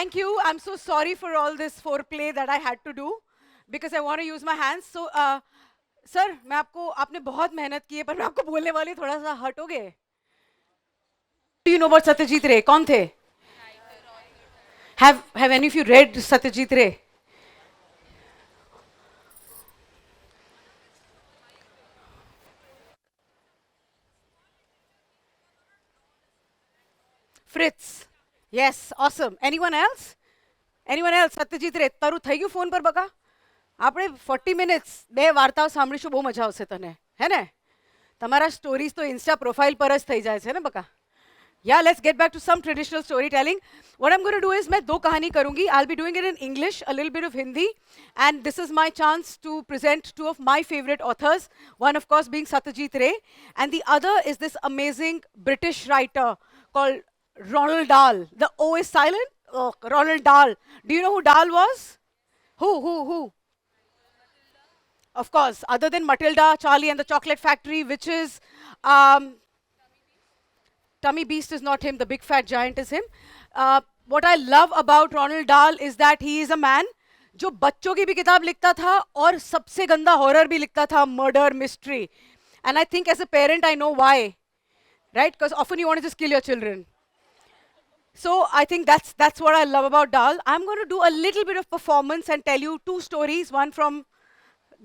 Thank you. I'm so sorry for all this foreplay that I had to do because I want to use my hands. So, sir, मैं आपको आपने बहुत मेहनत की है पर मैं आपको बोलने वाली हूँ, थोड़ा सा हटोगे? Do you know about Satyajit Ray? कौन थे? Have any of you read Satyajit Ray? Fritz. Yes, awesome. Anyone else? Anyone else? Satyajit Ray. તારું થઈ ગયું ફોન પર બકા? આપણે 40 મિનિટ્સ બે વાર્તાઓ સાંભળીશું, બહુ મજા આવશે તને, હે ને? તમારા સ્ટોરીઝ તો ઇન્સ્ટા પ્રોફાઇલ પર જ થઈ જાય છે ને બકા? Yeah, let's get back to some traditional storytelling. What I'm going to do is मैं दो कहानी करूंगी. I'll be doing it in English, a little bit of Hindi, and this is my chance to present two of my favorite authors. One, of course, being Satyajit Ray, and the other is this amazing British writer called Ronald Dahl. The O is silent. Oh, Ronald Dahl. Do you know who Dahl was? Who? Of course, other than Matilda, Charlie and the Chocolate Factory, which is Tummy Beast is not him, the big fat giant is him. What I love about Ronald Dahl is that he is a man जो बच्चों की भी किताब लिखता था और सबसे गंदा हॉरर भी लिखता था, murder mystery. And I think as a parent I know why, right? Because often you want to just kill your children. So I think that's what I love about Dahl. I'm going to do a little bit of performance and tell you two stories, one from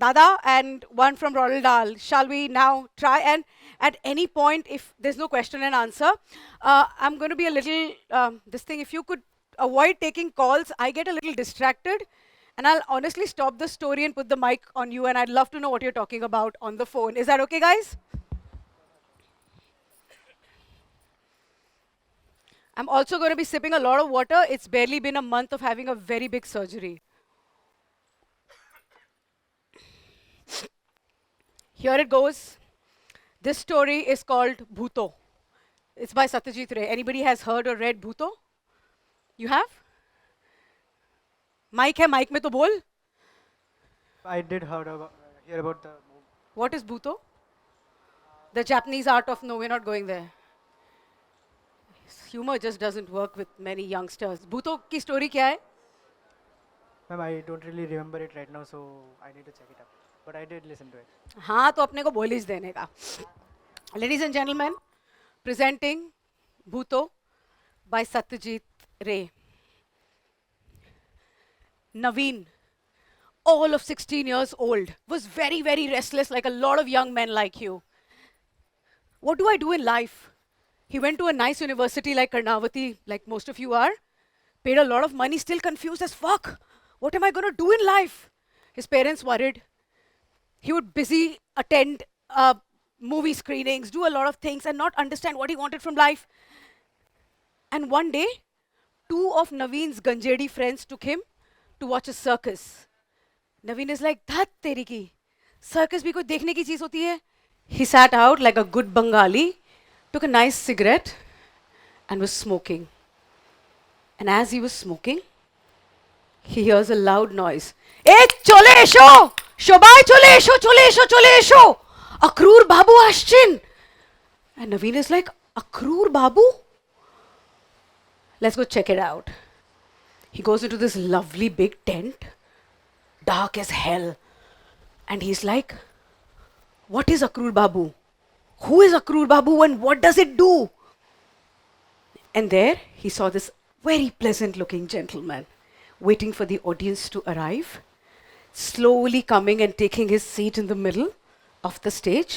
Dada and one from Ronald Dahl. Shall we now try? And at any point, if there's no question and answer, I'm going to be a little, this thing, if you could avoid taking calls, I get a little distracted. And I'll honestly stop the story and put the mic on you. And I'd love to know what you're talking about on the phone. Is that okay, guys? I'm also going to be sipping a lot of water. It's barely been a month of having a very big surgery. Here it goes. This story is called Bhuto. It's by Satyajit Ray. Anybody has heard or read Bhuto? You have? Mic hai, mic mein to bol. I did hear about the movie. What is Bhuto? The Japanese art of no, we're not going there. Humor just doesn't work with many youngsters. Bhuto ki story kya hai? Ma'am, I don't really remember it right now, so I need to check it up. But I did listen to it. हाँ तो अपने को बोल ही देने का. Ladies and gentlemen, presenting Bhuto by Satyajit Ray. Naveen, all of 16 years old, was very, very restless like a lot of young men like you. What do I do in life? He went to a nice university like Karnavati, like most of you are, paid a lot of money, still confused as fuck. What am I going to do in life? His parents worried. He would busy attend movie screenings, do a lot of things and not understand what he wanted from life. And one day, two of Naveen's Ganjedi friends took him to watch a circus. Naveen is like, "Dhat teri ki. Circus bhi koi dekhne ki cheez hoti hai." He sat out like a good Bengali, took a nice cigarette and was smoking. And as he was smoking, he hears a loud noise. "Eh, chole esho! Shobai chole esho, chole esho, chole esho! Akrur Babu Ashchin!" And Naveen is like, "Akrur Babu?" Let's go check it out. He goes into this lovely big tent, dark as hell. And he's like, "What is Akrur Babu? Who is Akrur Babu and what does it do?" And there he saw this very pleasant looking gentleman waiting for the audience to arrive, slowly coming and taking his seat in the middle of the stage,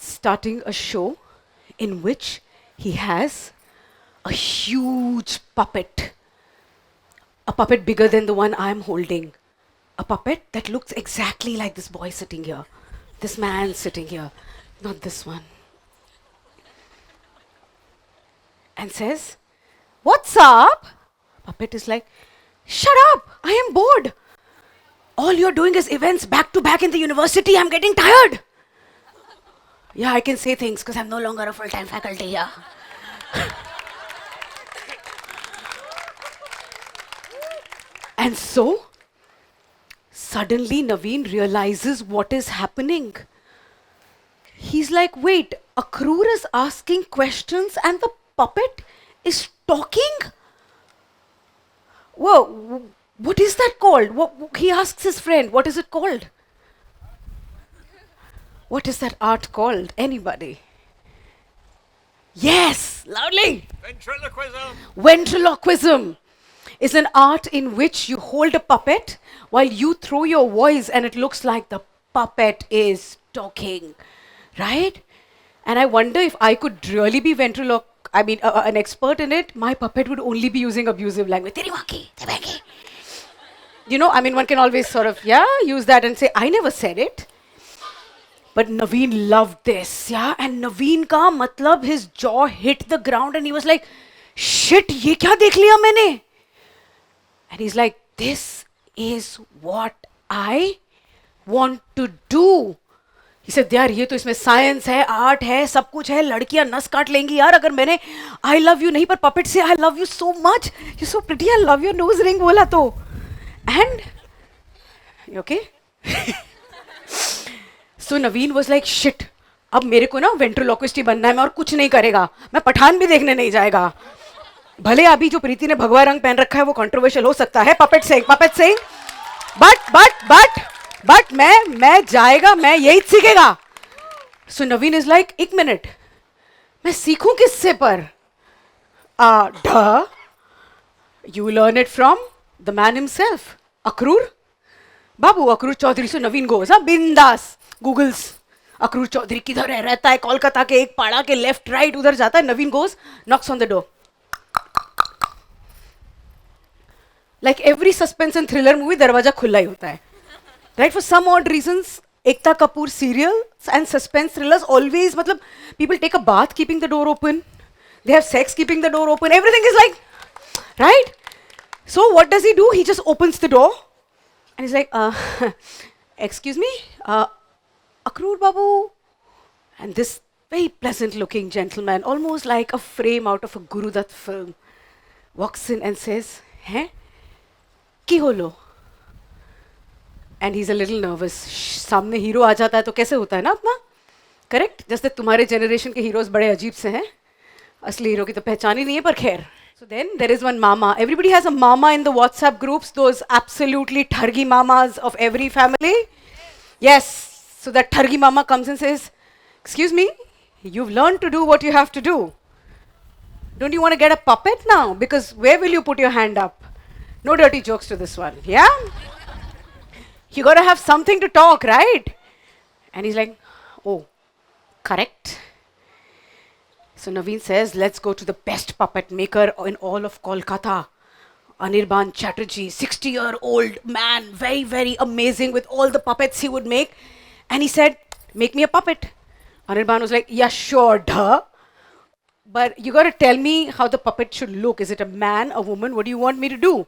starting a show in which he has a huge puppet. A puppet bigger than the one I'm holding. A puppet that looks exactly like this boy sitting here. This man sitting here. Not this one. And says, "What's up?" Puppet is like, "Shut up! I am bored. All you're doing is events back to back in the university. I'm getting tired." Yeah, I can say things because I'm no longer a full-time faculty here. And so, suddenly Naveen realizes what is happening. He's like, "Wait, Akrur is asking questions and the puppet is talking?" Whoa, what is that called? He asks his friend, what is it called? What is that art called? Anybody? Yes, loudly. Ventriloquism. Ventriloquism is an art in which you hold a puppet while you throw your voice and it looks like the puppet is talking, right? And I wonder if I could really be an expert in it, my puppet would only be using abusive language. Teri waki, teri waki. One can always sort of, use that and say, I never said it. But Naveen loved this, and Naveen ka matlab, his jaw hit the ground and he was like, shit, ye kya dekh liya maine? And he's like, this is what I want to do. He said, यार ये तो इसमें science है, art है, सब कुछ है, लड़कियां नस काट लेंगी यार अगर मैंने आई लव यू नहीं पर पपेट से I love you so much, you so pretty, I love your nose ring बोला तो. And okay so Naveen was like shit, अब मेरे को ना वेंट्रोलॉक्विस्ट ही बनना है, मैं और कुछ नहीं करेगा, मैं पठान भी देखने नहीं जाएगा. भले अभी जो प्रीति ने भगवा रंग पहन रखा है वो कंट्रोवर्शियल हो सकता है, पपेट सिंह, बट मैं जाएगा, मैं यही सीखेगा. सो नवीन इज लाइक, एक मिनट, मैं सीखूं किससे पर? You learn it from the man himself, Akrur Babu, Akrur Chaudhary. So Naveen goes, बिंदास गूगल्स अक्रूर चौधरी किधर है, रहता है कोलकाता के एक पाड़ा के लेफ्ट राइट, उधर जाता है. Naveen goes, knocks on the door. Like every suspense and thriller movie, दरवाजा खुला ही होता है, right? For some odd reasons Ekta Kapoor serials and suspense thrillers always, matlab, people take a bath keeping the door open, they have sex keeping the door open, everything is like, right? So what does he do? He just opens the door and he's like, excuse me, Akrur Babu. And this very pleasant looking gentleman, almost like a frame out of a Guru Dutt film, walks in and says, "Hai? Ki holo?" And he's a little nervous. सामने hero आ जाता है तो कैसे होता है ना अपना, correct? जैसे तुम्हारे जनरेशन के हीरोज बड़े अजीब से हैं, असली हीरो की तो पहचान ही नहीं है, पर खैर. So then there is one mama. Everybody has a mama in the WhatsApp groups, those absolutely thargi mamas of every family. Yes. So that thargi mama comes and says, excuse me, you've learned to do what you have to do. Don't you want to get a puppet now? Because where will you put your hand up? No dirty jokes to this one, yeah? You got to have something to talk, right? And he's like, oh, correct. So Naveen says, let's go to the best puppet maker in all of Kolkata. Anirban Chatterjee, 60-year-old man, very, very amazing with all the puppets he would make. And he said, make me a puppet. Anirban was like, yeah, sure, duh. But you got to tell me how the puppet should look. Is it a man, a woman? What do you want me to do?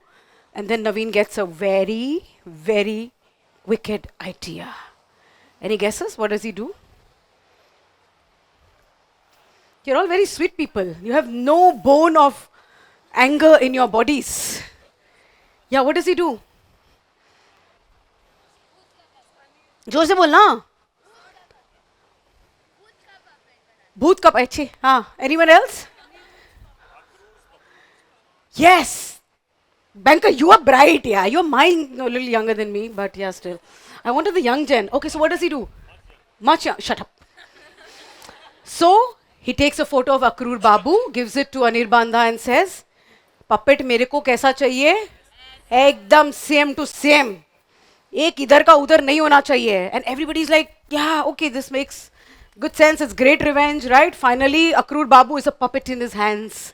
And then Naveen gets a very, very wicked idea. Any guesses? What does he do? You're all very sweet people. You have no bone of anger in your bodies. Yeah, what does he do? जोर से बोलना. भूत का अच्छे. हाँ. Anyone else? Yes. Banker, you are bright, yeah. You're mine, a little younger than me, but yeah, still. I wanted the young gen. Okay, so what does he do? Much young. Shut up. So, he takes a photo of Akrur Babu, gives it to Anirbandha and says, puppet मेरे को कैसा चाहिए? एकदम same to same. एक इधर का उधर नहीं होना चाहिए. And everybody's like, yeah, okay, this makes good sense. It's great revenge, right? Finally, Akrur Babu is a puppet in his hands.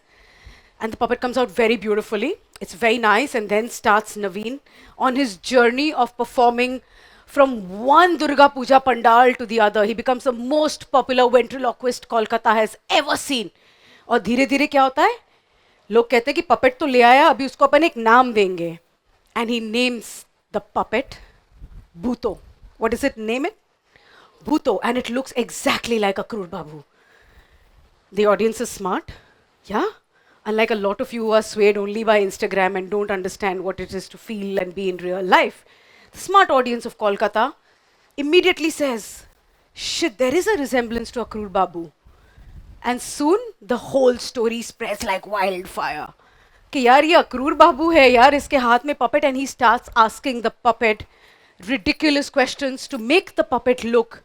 And the puppet comes out very beautifully. It's very nice. And then starts Naveen on his journey of performing from one Durga Puja pandal to the other. He becomes the most popular ventriloquist Kolkata has ever seen. और धीरे धीरे क्या होता है, लोग कहते हैं कि puppet तो ले आया, अभी उसको अपन एक नाम देंगे. And he names the puppet Bhuto. What does it name it? Bhuto. And it looks exactly like Akrur Babu. The audience is smart. Yeah? Unlike a lot of you who are swayed only by Instagram and don't understand what it is to feel and be in real life, the smart audience of Kolkata immediately says, shit, there is a resemblance to Akrur Babu. And soon, the whole story spreads like wildfire. कि यार ये अक्रूर बाबू है यार, इसके हाथ में puppet, and he starts asking the puppet ridiculous questions to make the puppet look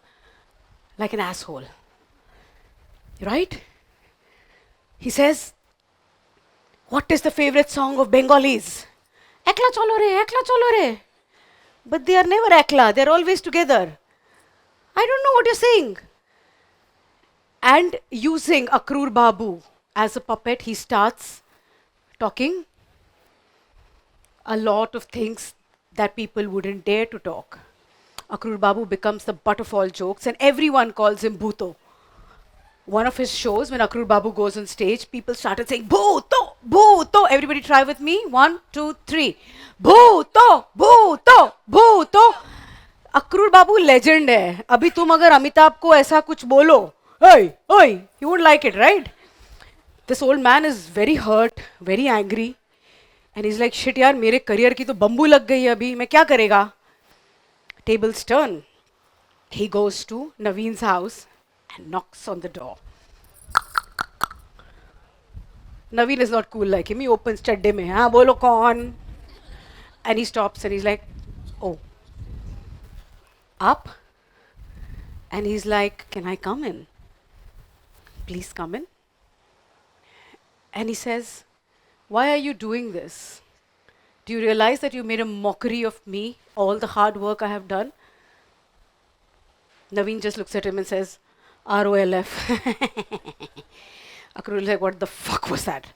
like an asshole. Right? He says, what is the favorite song of Bengalis? Ekla cholo re, ekla cholo re. But they are never ekla, they're always together. I don't know what you're saying. And using Akrur Babu as a puppet, he starts talking a lot of things that people wouldn't dare to talk. Akrur Babu becomes the butt of all jokes, and everyone calls him Bhuto. One of his shows, when Akrur Babu goes on stage, people started saying, Bhuto, Bhuto. Everybody try with me. 1, 2, 3. Bhuto, Bhuto, Bhuto. Akrur Babu legend है. अभी तुम अगर अमिताभ को ऐसा कुछ बोलो, ओए ओए, you won't like it, right? This old man is very hurt, very angry, and he's like, shit यार, मेरे करियर की तो बम्बू लग गई अभी, मैं क्या करेगा? Tables turn. He goes to Naveen's house and knocks on the door. Naveen is not cool like him. He opens चड्डे में, हाँ बोलो कौन? And he stops and he's like, oh, up? And he's like, can I come in? Please come in. And he says, why are you doing this? Do you realize that you made a mockery of me, all the hard work I have done? Naveen just looks at him and says, ROLF. Akrul is like, what the fuck was that?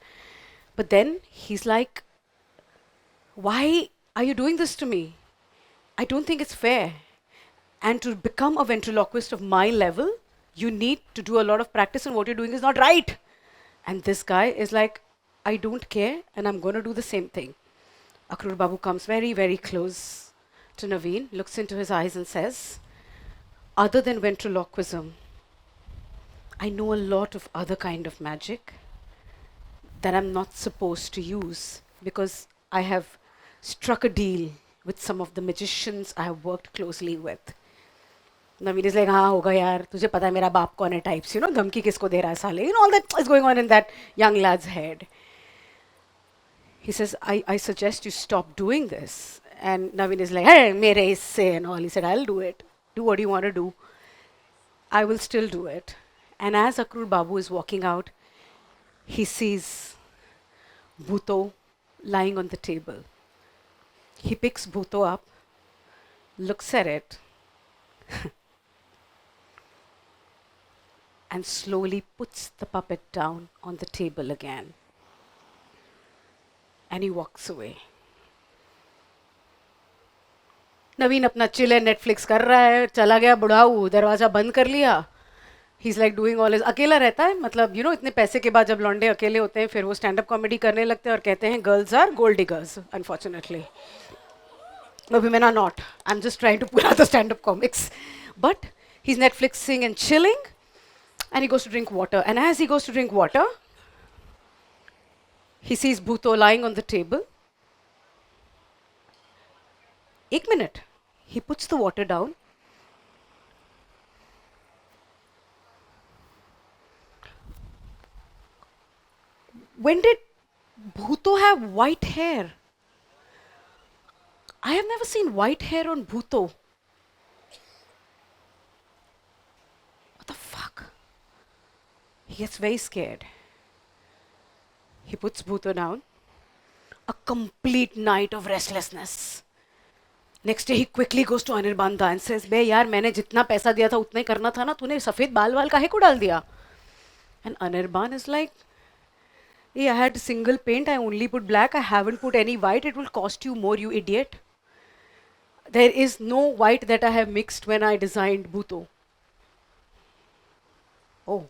But then he's like, why are you doing this to me? I don't think it's fair. And to become a ventriloquist of my level, you need to do a lot of practice, and what you're doing is not right. And this guy is like, I don't care, and I'm going to do the same thing. Akrur Babu comes very, very close to Naveen, looks into his eyes and says, other than ventriloquism, I know a lot of other kind of magic that I'm not supposed to use because I have struck a deal with some of the magicians I have worked closely with. Naveen is like, हाँ होगा यार, तुझे पता है मेरा बाप कौन है types, you know, धमकी किसको दे रहा है साले, you know, all that is going on in that young lad's head. He says, I suggest you stop doing this. And Naveen is like, hey, mere isse and all. He said, I'll do it. Do what you want to do. I will still do it. And as Akrur Babu is walking out, he sees Bhuto lying on the table. He picks Bhuto up, looks at it, and slowly puts the puppet down on the table again. And he walks away. नवीन अपना chill है, Netflix कर रहा है, चला गया बुढ़ाऊ, दरवाजा बंद कर लिया. He is like doing all, अकेला रहता है, मतलब यू नो इतने पैसे के बाद जब लौंडे अकेले होते हैं फिर वो स्टैंड अप कॉमेडी करने लगते हैं और कहते हैं girls are gold diggers. Unfortunately no, women are not. I'm just trying to pull out the stand-up comics. But he's Netflixing and chilling, and he goes to drink water. And as he goes to drink water, he sees Bhuto lying on the table. Ek minute. He puts the water down. When did Bhuto have white hair? I have never seen white hair on Bhuto. What the fuck? He gets very scared. He puts Bhuto down. A complete night of restlessness. Next day he quickly goes to Anirbanda and says, बे यार मैंने जितना पैसा दिया था उतना ही करना था ना, तूने सफेद बाल वाल काहे को डाल दिया? And Anirban is like, hey, I had single paint, I only put black, I haven't put any white, it will cost you more, you idiot. There is no white that I have mixed when I designed Bhuto. Oh,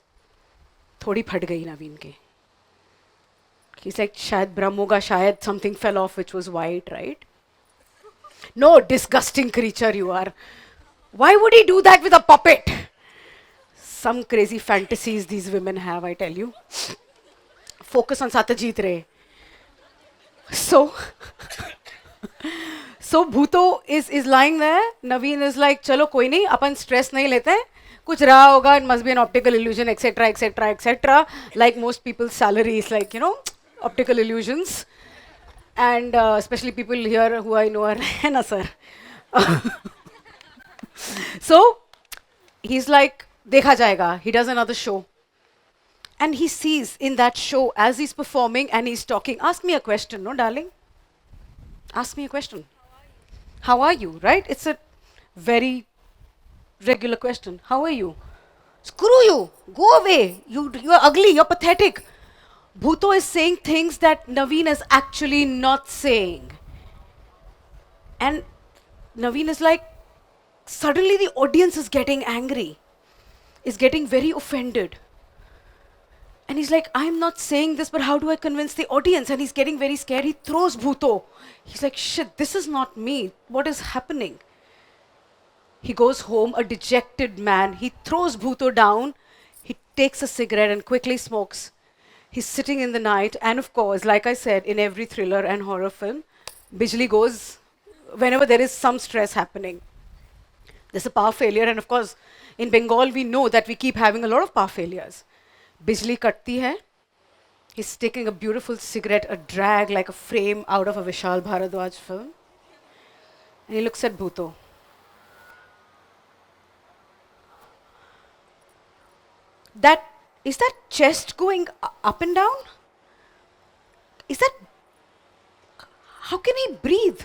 थोड़ी फट गई नवीन के. He's like, शायद भ्रम होगा, शायद something fell off which was white, right? No, disgusting creature you are. Why would he do that with a puppet? Some crazy fantasies these women have, I tell you. Focus on Satyajit Ray. So Bhuto is lying there. Naveen is like, चलो कोई नहीं, अपन stress नहीं लेते हैं. कुछ रहा होगा, it must be an optical illusion, etc., etc., etc. Like most people's salary is like, you know, optical illusions. And especially people here who I know are, है ना sir? So he's like, देखा जाएगा. He does another show. And he sees in that show as he's performing and he's talking, ask me a question, no, darling? Ask me a question. How are you, right? It's a very regular question. How are you? Screw you. Go away. You're ugly. You're pathetic. Bhuto is saying things that Naveen is actually not saying. And Naveen is like, suddenly the audience is getting angry, is getting very offended. And he's like, I'm not saying this, but how do I convince the audience? And he's getting very scared. He throws Bhuto. He's like, shit, this is not me. What is happening? He goes home, a dejected man. He throws Bhuto down. He takes a cigarette and quickly smokes. He's sitting in the night. And of course, like I said, in every thriller and horror film, Bijli goes whenever there is some stress happening. There's a power failure. And of course, in Bengal, we know that we keep having a lot of power failures. Bijli katti hai. He's taking a beautiful cigarette, a drag like a frame out of a Vishal Bharadwaj film. And he looks at Bhuto. That is that chest going up and down? Is that how can he breathe?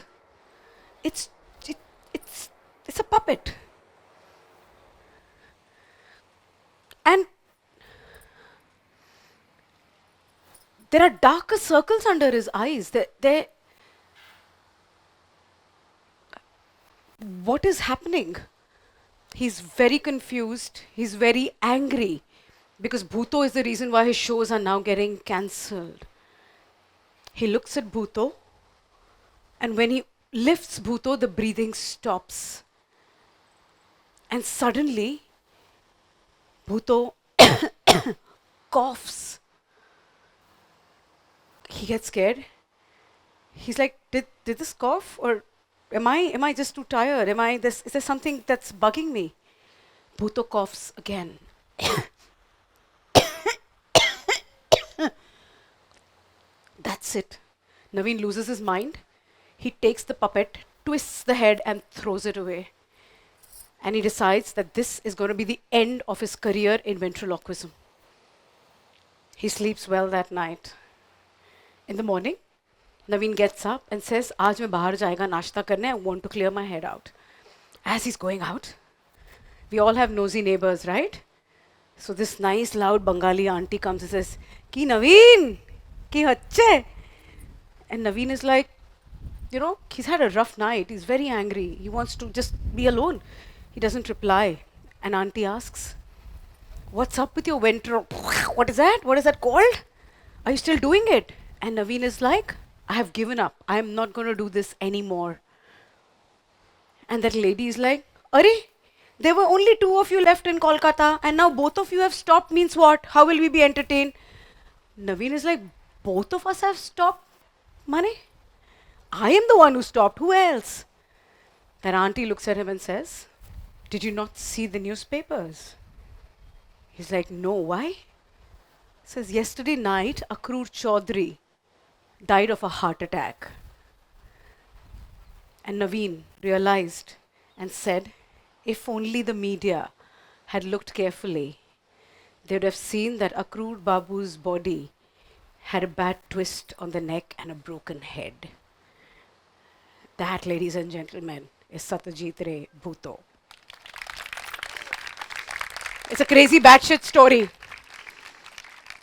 It's it, it's a puppet. And there are darker circles under his eyes. What is happening? He's very confused. He's very angry because Bhuto is the reason why his shows are now getting cancelled. He looks at Bhuto, and when he lifts Bhuto, the breathing stops. And suddenly, Bhuto coughs. He gets scared. He's like, did this cough? Or am I just too tired? Is there something that's bugging me? Bhuto coughs again. That's it. Naveen loses his mind. He takes the puppet, twists the head, and throws it away. And he decides that this is going to be the end of his career in ventriloquism. He sleeps well that night. In the morning, Naveen gets up and says, "Aaj main bahar jayega nashta karne. I want to clear my head out." As he's going out, we all have nosy neighbors, right? So this nice, loud Bengali auntie comes and says, "Ki Naveen, ki hacche?" And Naveen is like, he's had a rough night. He's very angry. He wants to just be alone. He doesn't reply. And auntie asks, "What's up with your ventro?" What is that? What is that called? Are you still doing it? And Naveen is like, "I have given up. I am not going to do this anymore." And that lady is like, "Are, there were only 2 of you left in Kolkata, and now both of you have stopped means what? How will we be entertained?" Naveen is like, "Both of us have stopped? Money? I am the one who stopped. Who else?" That auntie looks at him and says, "Did you not see the newspapers?" He's like, "No, why?" Says, "Yesterday night, Akrur Chaudhary died of a heart attack." And Naveen realized and said, if only the media had looked carefully, they would have seen that Akrur Babu's body had a bad twist on the neck and a broken head. That, ladies and gentlemen, is Satyajit Ray Bhuto. It's a crazy batshit story.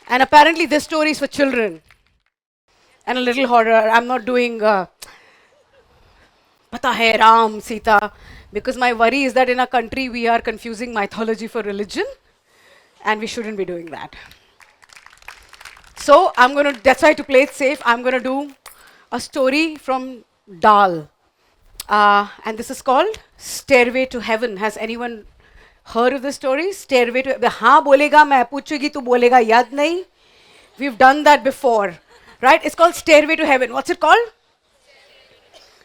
And apparently this story is for children. And a little horror. I'm not doing Pata Hai Ram, Sita, because my worry is that in our country we are confusing mythology for religion, and we shouldn't be doing that. So that's why to play it safe, I'm gonna do a story from Dal. And this is called Stairway to Heaven. Has anyone heard of this story? Stairway to हाँ बोलेगा मैं पूछूंगी तू बोलेगा याद नहीं. We've done that before, right? It's called Stairway to Heaven. What's it called?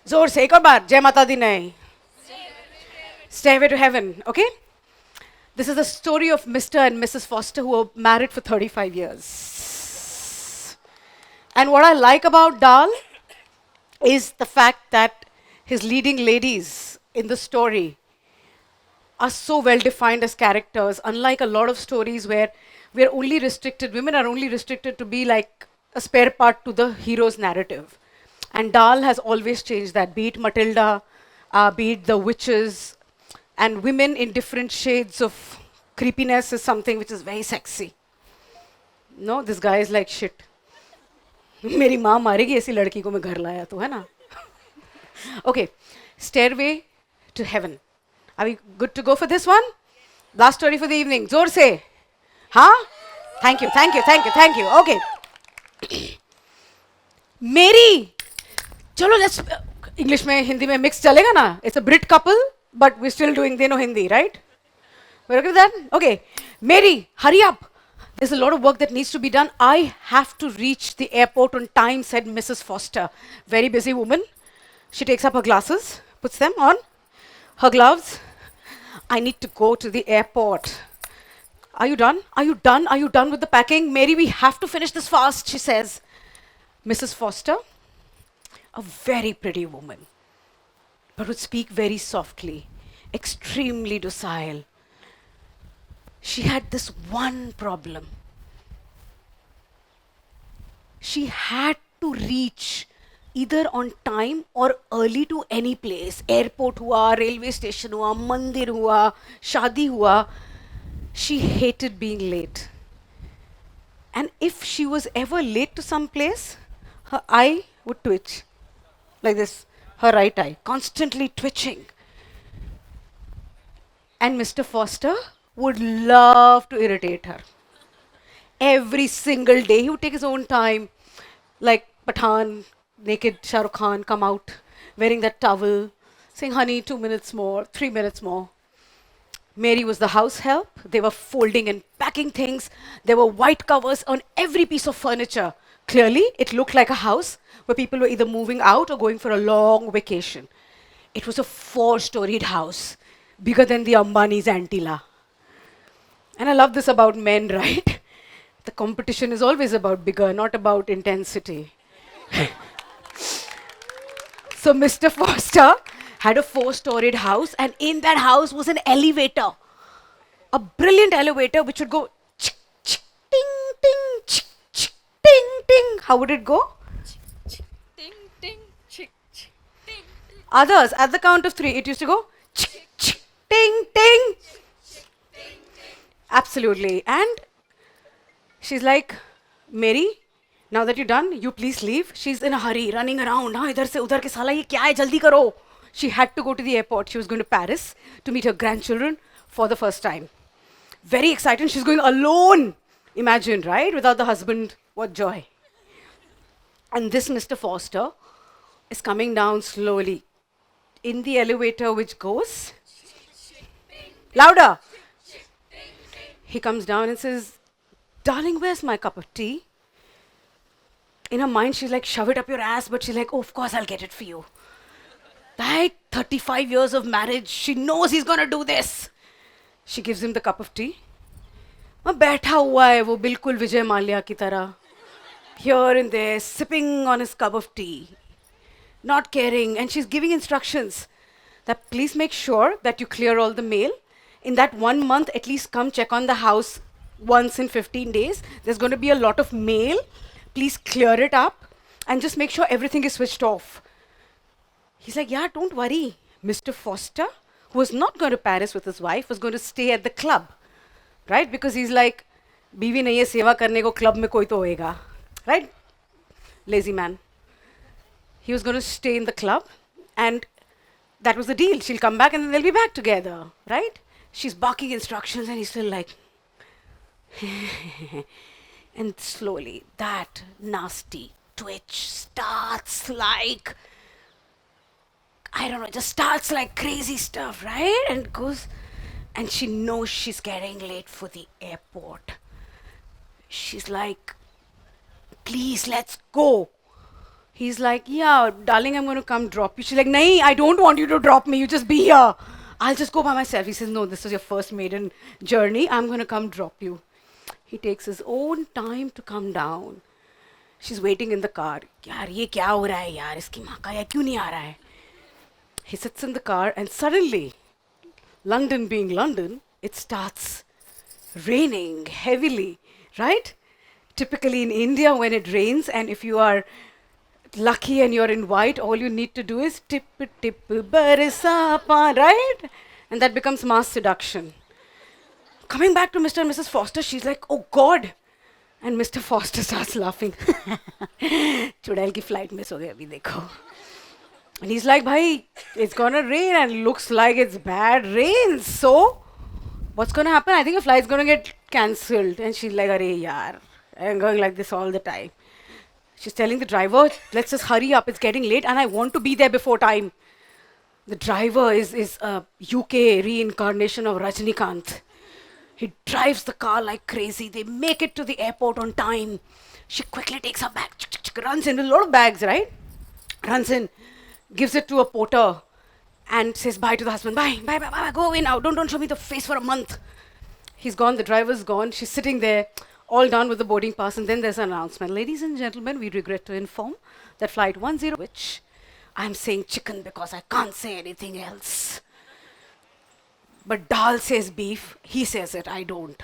जोर से एक और बार जय माता दी नहीं. Stairway to Heaven. Okay. This is the story of Mr. and Mrs. Foster who were married for 35 years. And what I like about Dal is the fact that his leading ladies in the story are so well defined as characters, unlike a lot of stories where we're only restricted, women are only restricted to be like a spare part to the hero's narrative. And Dal has always changed that, be it Matilda, be it the witches, and women in different shades of creepiness is something which is very sexy. No, this guy is like shit. मेरी माँ मारेगी ऐसी लड़की को मैं घर लाया तो है ना. Okay, Stairway to Heaven. Are we good to go for this one? Last story for the evening. जोर से. हाँ? Thank you, thank you, thank you, thank you. Okay. मेरी. चलो let's English में हिंदी में mix चलेगा ना? It's a Brit couple, but we're still doing they know Hindi, right? We're okay with that? Okay. Mary, hurry up. There's a lot of work that needs to be done. I have to reach the airport on time, said Mrs. Foster. Very busy woman. She takes up her glasses, puts them on, her gloves. I need to go to the airport. Are you done? Are you done? Are you done with the packing? Mary, we have to finish this fast, she says. Mrs. Foster, a very pretty woman, but would speak very softly, extremely docile. She had this one problem. She had to reach either on time or early to any place. Airport hua, railway station hua, mandir hua, shadi hua. She hated being late. And if she was ever late to some place, her eye would twitch. Like this, her right eye, constantly twitching. And Mr. Foster would love to irritate her. Every single day, he would take his own time, like Pathan, naked Shah Rukh Khan, come out wearing that towel, saying, honey, 2 minutes more, 3 minutes more. Mary was the house help. They were folding and packing things. There were white covers on every piece of furniture. Clearly, it looked like a house where people were either moving out or going for a long vacation. It was a 4-storied house, bigger than the Ambani's Antilla. And I love this about men, right? The competition is always about bigger, not about intensity. So Mr. Foster had a 4-storied house, and in that house was an elevator. A brilliant elevator which would go chick, chick, ting, ting, chick, chick, ting, ting. How would it go? Ting, ting, chick, chick, ting, ting. Others, at the count of 3, it used to go chick, chick, ting, ting. Absolutely. And she's like, Mary, now that you're done, you please leave. She's in a hurry, running around. हाँ इधर से उधर के साला ये क्या है जल्दी करो. She had to go to the airport. She was going to Paris to meet her grandchildren for the first time. Very excited. She's going alone. Imagine, right? Without the husband, what joy. And this Mr. Foster is coming down slowly in the elevator which goes louder. He comes down and says, darling, where's my cup of tea? In her mind, she's like, shove it up your ass, but she's like, oh, of course, I'll get it for you. Right? 35 years of marriage, she knows he's gonna do this. She gives him the cup of tea. वो बैठा हुआ है वो बिल्कुल विजय माल्या की तरह. Here and there, sipping on his cup of tea. Not caring. And she's giving instructions that please make sure that you clear all the mail. In that 1 month, at least come check on the house once in 15 days. There's going to be a lot of mail. Please clear it up and just make sure everything is switched off. He's like, yeah, don't worry. Mr. Foster, who was not going to Paris with his wife, was going to stay at the club. Right? Because he's like, बीवी नहीं है सेवा करने को club में कोई तो होएगा. Right? Lazy man. He was going to stay in the club and that was the deal. She'll come back and then they'll be back together. Right? She's barking instructions and he's still like, and slowly that nasty twitch starts like, I don't know, just starts like crazy stuff, right? And goes, and she knows she's getting late for the airport. She's like, please, let's go. He's like, yeah, darling, I'm going to come drop you. She's like, nahi, I don't want you to drop me. You just be here. I'll just go by myself. He says, no, this is your first maiden journey. I'm going to come drop you. He takes his own time to come down. She's waiting in the car. यार ये क्या हो रहा है यार इसकी माँ का, या क्यों नहीं आ रहा है? He sits in the car and suddenly, London being London, it starts raining heavily, right? Typically in India, when it rains, and if you are lucky and you're in white, all you need to do is tip tip barsa pa, right? And that becomes mass seduction. Coming back to Mr. and Mrs. Foster, she's like, oh God. And Mr. Foster starts laughing. चुड़ैल की flight miss हो गई अभी देखो. And he's like, bhai, it's gonna rain and looks like it's bad rain. So, what's gonna happen? I think your flight's gonna get cancelled. And she's like, arey yaar, I'm going like this all the time. She's telling the driver, let's just hurry up, it's getting late and I want to be there before time. The driver is a UK reincarnation of Rajnikant. He drives the car like crazy. They make it to the airport on time. She quickly takes her bag, runs in with a lot of bags, right? Runs in, gives it to a porter, and says bye to the husband. Bye, bye, bye, bye, go away now. Don't show me the face for a month. He's gone, the driver's gone. She's sitting there, all done with the boarding pass, and then there's an announcement. Ladies and gentlemen, we regret to inform that flight 10, which I'm saying chicken because I can't say anything else. But Dal says beef, he says it, I don't.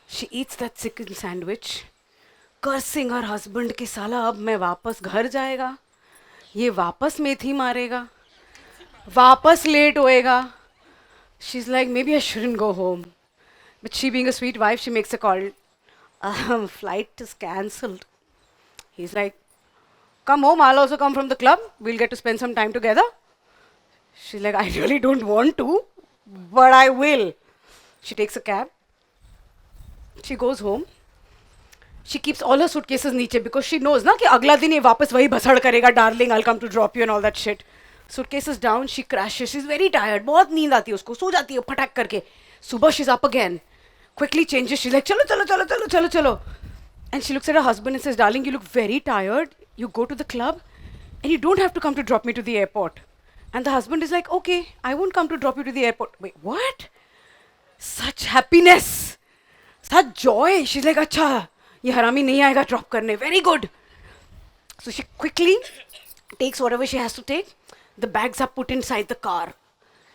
She eats that chicken sandwich, cursing her husband कि साला अब मैं वापस घर जाएगा, ये वापस मेथी मारेगा, वापस लेट होएगा. She's like, maybe I shouldn't go home. But she being a sweet wife, she makes a call. Flight is cancelled. He's like, come home, I'll also come from the club. We'll get to spend some time together. She's like, I really don't want to, but I will. She takes a cab. She goes home. She keeps all her suitcases नीचे because she knows ना कि अगला दिन ये वापस वही भसड़ करेगा, darling, I'll come to drop you and all that shit. Suitcases down, she crashes. She's very tired. बहुत नींद आती है उसको, सो जाती है फटाक करके. सुबह she's up again. Quickly changes. She's like, चलो चलो चलो चलो चलो चलो. And she looks at her husband and says, darling, you look very tired. You go to the club and you don't have to come to drop me to the airport. And the husband is like, okay, I won't come to drop you to the airport. Wait, what? Such happiness. Such joy. She's like, अच्छा, ये हरामी नहीं आएगा drop करने. Very good. So she quickly takes whatever she has to take. The bags are put inside the car.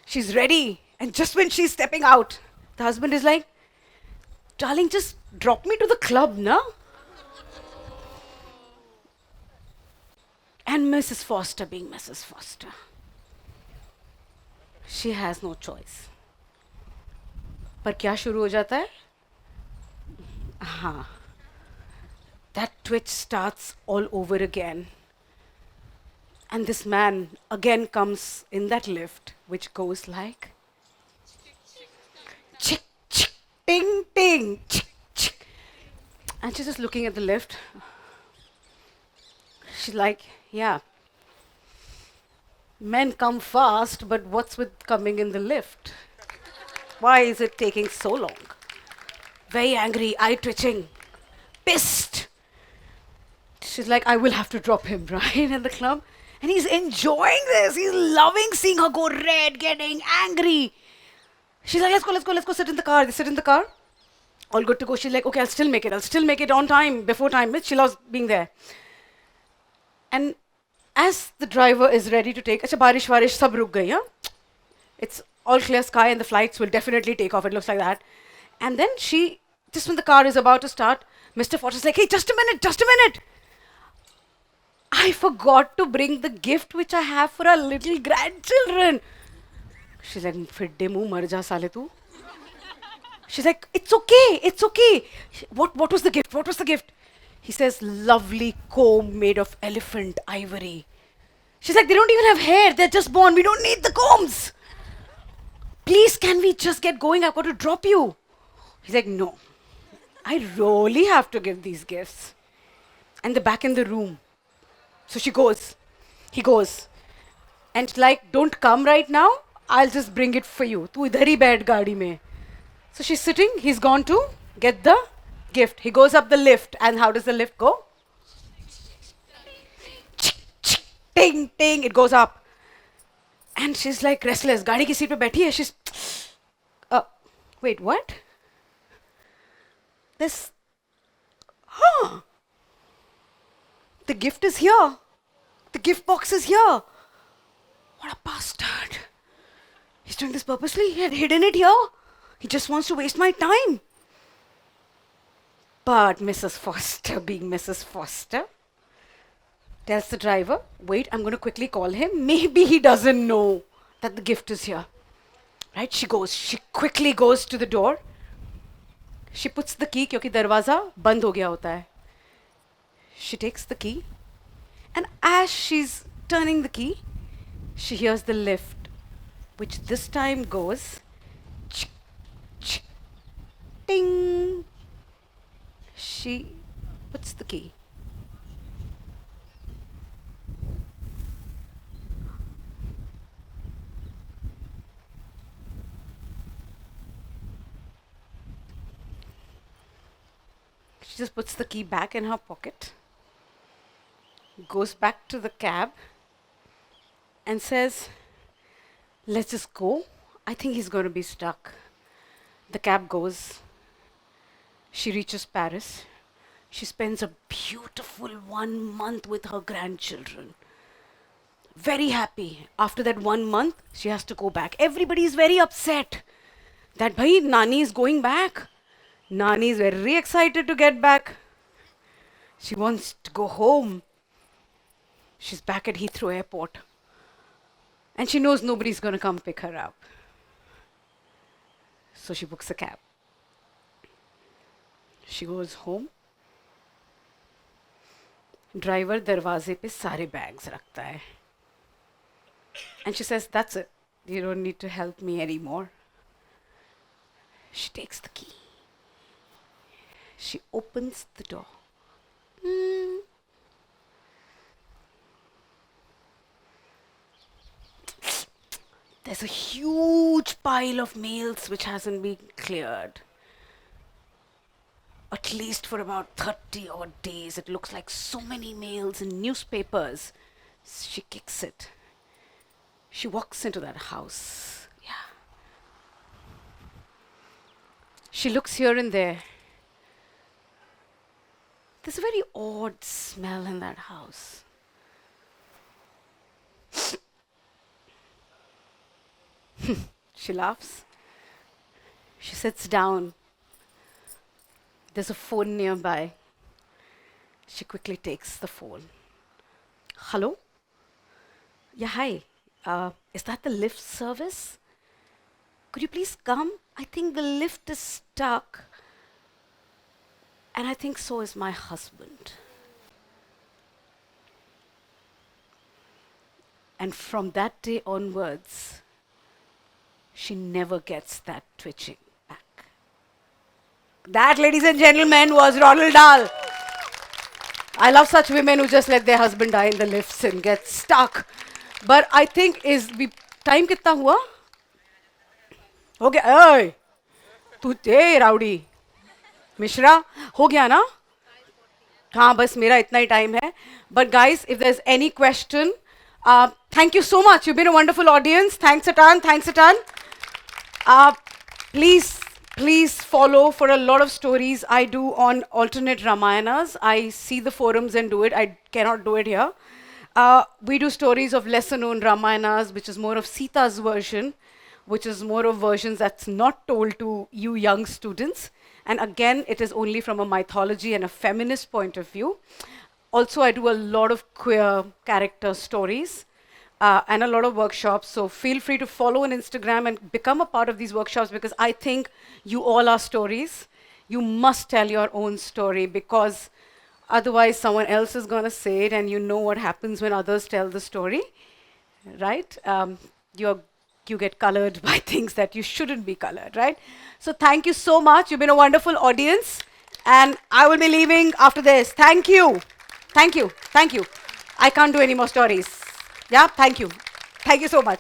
She's ready. And just when she's stepping out, the husband is like, darling, just drop me to the club, na? And Mrs. Foster being Mrs. Foster, she has no choice. पर क्या शुरू हो जाता है? हाँ. That twitch starts all over again. And this man again comes in that lift, which goes like chick, chick, ting, ting, chick, chick. And she's just looking at the lift. She's like, yeah, men come fast, but what's with coming in the lift? Why is it taking so long? Very angry, eye twitching, pissed. She's like, I will have to drop him, right, in the club. And he's enjoying this. He's loving seeing her go red, getting angry. She's like, let's go sit in the car. They sit in the car. All good to go. She's like, okay, I'll still make it on time, before time. She loves being there. And as the driver is ready to take, अच्छा बारिश वारिश सब रुक गई, हाँ? It's all clear sky and the flights will definitely take off. It looks like that. And then she, just when the car is about to start, Mr. Foster's like, hey, just a minute. I forgot to bring the gift which I have for our little grandchildren. She's like, फिड्डे मुंह मर जा साले तू. She's like, it's okay. What was the gift? He says, lovely comb made of elephant ivory. She's like, they don't even have hair. They're just born. We don't need the combs. Please, can we just get going? I've got to drop you. He's like, no. I really have to give these gifts. And they're back in the room. So he goes. And like, don't come right now. I'll just bring it for you. Tu idhar hi baith gaadi mein. So she's sitting. He's gone to get the gift. He goes up the lift. And how does the lift go? Ting, ting. It goes up. And she's like restless. Gaadi ki seat pe baithi hai. She's, wait, what? This The gift is here. The gift box is here. What a bastard. He's doing this purposely. He had hidden it here. He just wants to waste my time. But Mrs. Foster, being Mrs. Foster, tells the driver, wait, I'm going to quickly call him. Maybe he doesn't know that the gift is here. Right? She quickly goes to the door. She puts the key, क्योंकि दरवाजा बंद हो गया होता है. She takes the key, and as she's turning the key, she hears the lift, which this time goes ch- ch- ting. She puts the key. She just puts the key back in her pocket, goes back to the cab, and says, let's just go. I think he's going to be stuck. The cab goes. She reaches Paris. She spends a beautiful 1 month with her grandchildren. Very happy. After that 1 month, she has to go back. Everybody is very upset that bhai, Nani is going back. Nani is very excited to get back. She wants to go home. She's back at Heathrow Airport. And she knows nobody's going to come pick her up. So she books a cab. She goes home. Driver दरवाजे पे सारे bags रखता है. And she says, that's it. You don't need to help me anymore. She takes the key. She opens the door. There's a huge pile of mails which hasn't been cleared. At least for about 30 odd days. It looks like so many mails and newspapers. She kicks it. She walks into that house. Yeah. She looks here and there. There's a very odd smell in that house. She laughs. She sits down. There's a phone nearby. She quickly takes the phone. Hello? Yeah, hi. Is that the lift service? Could you please come? I think the lift is stuck. And I think so is my husband. And from that day onwards, she never gets that twitching back. That, ladies and gentlemen, was Ronald Dahl. I love such women who just let their husband die in the lifts and get stuck. But I think time कितना हुआ? हो गया? ओए, तू ए rowdy, Mishra, हो गया ना? हाँ, बस मेरा इतना ही time है. But guys, if there's any question, thank you so much. You've been a wonderful audience. Thanks a ton. Thanks a ton. Please follow for a lot of stories I do on alternate Ramayanas. I see the forums and do it. I cannot do it here. We do stories of lesser known Ramayanas, which is more of Sita's version, which is more of versions that's not told to you young students. And again, it is only from a mythology and a feminist point of view. Also, I do a lot of queer character stories. And a lot of workshops. So feel free to follow on Instagram and become a part of these workshops, because I think you all are stories. You must tell your own story, because otherwise someone else is going to say it, and you know what happens when others tell the story, right? You get colored by things that you shouldn't be colored, right? So thank you so much. You've been a wonderful audience. And I will be leaving after this. Thank you. Thank you. Thank you. I can't do any more stories. Yeah, thank you. Thank you so much.